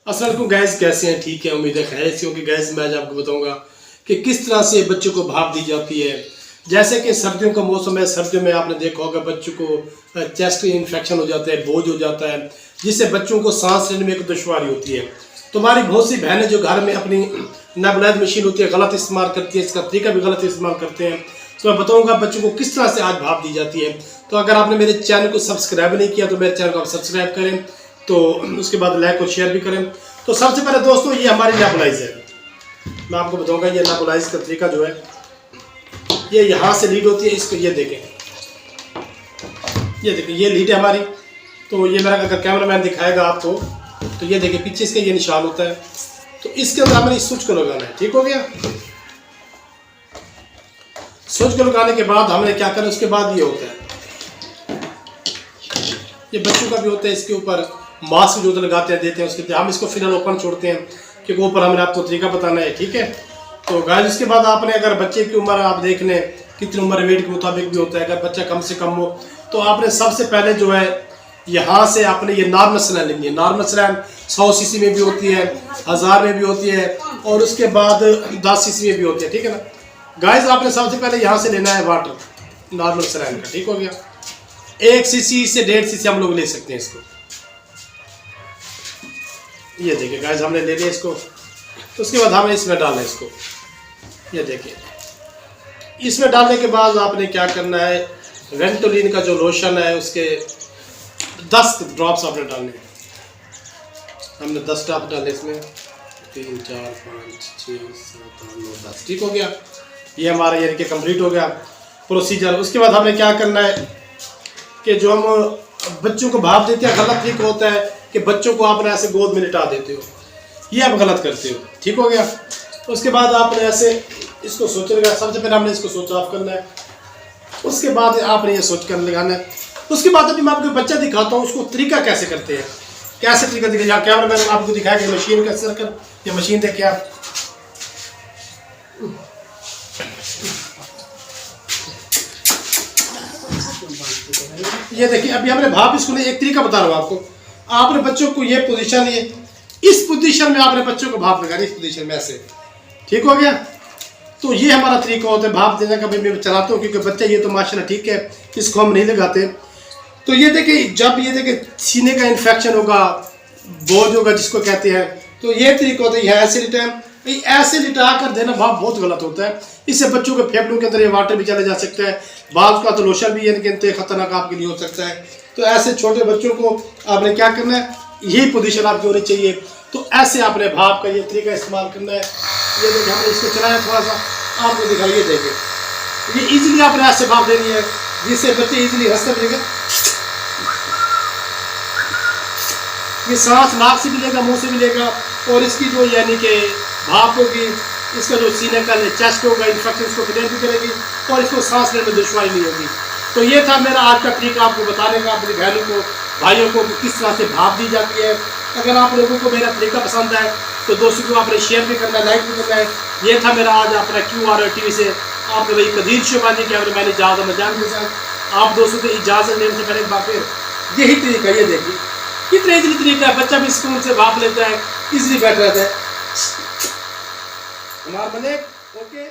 अस्सलाम वालेकुम गैस, कैसे हैं? ठीक है, उम्मीद है खैरियत से होंगे। गैस मैं आज आपको बताऊंगा कि किस तरह से बच्चों को भाप दी जाती है। जैसे कि सर्दियों का मौसम है, सर्दियों में आपने देखा होगा बच्चों को चेस्ट इन्फेक्शन हो जाता है, बोझ हो जाता है, जिससे बच्चों को सांस लेने में एक दुश्वारी होती है। तो हमारी बहुत सी बहनें जो घर में अपनी नेबुलाइजर मशीन होती है गलत इस्तेमाल करती है, इसका तरीका भी गलत इस्तेमाल करते हैं। तो मैं बताऊंगा बच्चों को किस तरह से आज भाप दी जाती है। तो अगर आपने मेरे चैनल को सब्सक्राइब नहीं किया तो मेरे चैनल को आप सब्सक्राइब करें, तो उसके बाद लाइक और शेयर भी करें। तो सबसे पहले दोस्तों ये हमारी नेबुलाइजर है। मैं आपको बताऊंगा ये नेबुलाइज का तरीका जो है, ये यहाँ से लीड होती है, इसको ये देखें, ये लीड है हमारी। तो ये मेरा अगर कैमरामैन दिखाएगा आपको, तो ये देखिए पीछे इसका ये निशान होता है। तो इसके अंदर हमें इस स्विच को लगाना है। ठीक हो गया। स्विच को लगाने के बाद हमने क्या करना, उसके बाद ये होता है, ये बच्चों का भी होता है, इसके ऊपर मास्क जो लगाते हैं देते हैं उसके। हम इसको फिलहाल ओपन छोड़ते हैं क्योंकि ऊपर हमने आपको तरीका बताना है। ठीक है। तो गाइस उसके बाद आपने, अगर बच्चे की उम्र आप देख लें कितनी उम्र वेट के मुताबिक भी होता है, अगर बच्चा कम से कम हो तो आपने सबसे पहले जो है यहाँ से आपने ये नॉर्मल सलाइन लेनी है। नॉर्मल सलाइन 100 सीसी में भी होती है, 1000 में भी होती है, और उसके बाद 10 सीसी में भी होती है। ठीक है ना गाइस, आपने सबसे पहले यहाँ से लेना है वाटर, नॉर्मल सलाइन का। ठीक हो गया। 1 सीसी से 1.5 सीसी हम लोग ले सकते हैं इसको। ये देखिए गाइस, हमने ले लिया इसको। तो उसके बाद हमें इसमें डालना है इसको। ये देखिए, इसमें डालने के बाद आपने क्या करना है, वेंटोलिन का जो लोशन है उसके 10 ड्रॉप्स आपने डालने हैं। हमने 10 ड्रॉप डाले इसमें, 3 4 5 6 7 8 9 10। ठीक हो गया। ये हमारा यानी कि कंप्लीट हो गया प्रोसीजर। उसके बाद हमें क्या करना है कि जो हम बच्चों को भाप देते हैं, गलत तरीका होता है कि बच्चों को आपने ऐसे गोद में लिटा देते हो, ये आप गलत करते हो। ठीक हो गया। उसके बाद आपने ऐसे इसको सोच लगा, सबसे पहले हमने इसको स्विच ऑफ करना है। उसके बाद आपने ये स्विच कर लगाना है। उसके बाद अभी मैं आपको बच्चा दिखाता हूँ उसको तरीका कैसे करते हैं, कैसे तरीका दिखा। यहाँ कैमरा मैंने आपको दिखाया कि मशीन का सर्कल, ये मशीन देखिए आप। ये देखिए अभी हमने भाप इसको नहीं, एक तरीका बता रहा हूँ आपको। आपने बच्चों को ये पोजीशन, ये इस पोजीशन में आपने बच्चों को भाप लगानी, इस पोजीशन में ऐसे। ठीक हो गया। तो ये हमारा तरीका होता है भाप देने का। भाई मैं चलाता हूँ क्योंकि बच्चा ये तो माशाल्लाह ठीक है, इसको हम नहीं लगाते। तो ये देखिए, जब ये देखिए सीने का इन्फेक्शन होगा, बोझ होगा जिसको कहते हैं, तो ये तरीका होता है, यह ऐसे लिटा है, ऐसे लिटा कर देना भाप बहुत गलत होता है। इससे बच्चों के फेफड़ों के अंदर ये वाटर भी चले जा सकता है, बाल का तो लोशन भी यानी खतरनाक आपके लिए हो सकता है। तो ऐसे छोटे बच्चों को आपने क्या करना है, यही पोजीशन आपकी होनी चाहिए। तो ऐसे आपने भाप का ये तरीका इस्तेमाल करना है। ये देखिए हमने इसको चलाया, थोड़ा सा आपको दिखाइए, देखिए ये इजीली आपने ऐसे भाप देनी है जिससे बच्चे इजीली हंस सकेंगे। ये सांस नाक से भी लेगा, मुंह से भी लेगा, और इसकी जो यानी कि भाप होगी, इसका जो सीने का चेस्ट होगा इन्फेक्शन इसको क्लियर भी करेगी और इसको सांस लेने में दुश्वारी नहीं होगी। तो ये था मेरा आज का तरीका आपको बताने का, अपनी बहनों को भाइयों को कि किस तरह से भाप दी जाती है। अगर आप लोगों को मेरा तरीका पसंद है तो दोस्तों को आपने शेयर भी करना है, लाइक भी करना है। ये था मेरा आज अपना QR TV से आपने भाई कदीर शुबानी के मैंने इजाज़त में जान के साथ आप दोस्तों को इजाज़त लेने से पहले एक बार फिर यही तरीका, ये देखिए कितना इजीली तरीका है, बच्चा भी स्कूल से भाप लेता है, इजीली बैठ रहता है। हमारा बने ओके।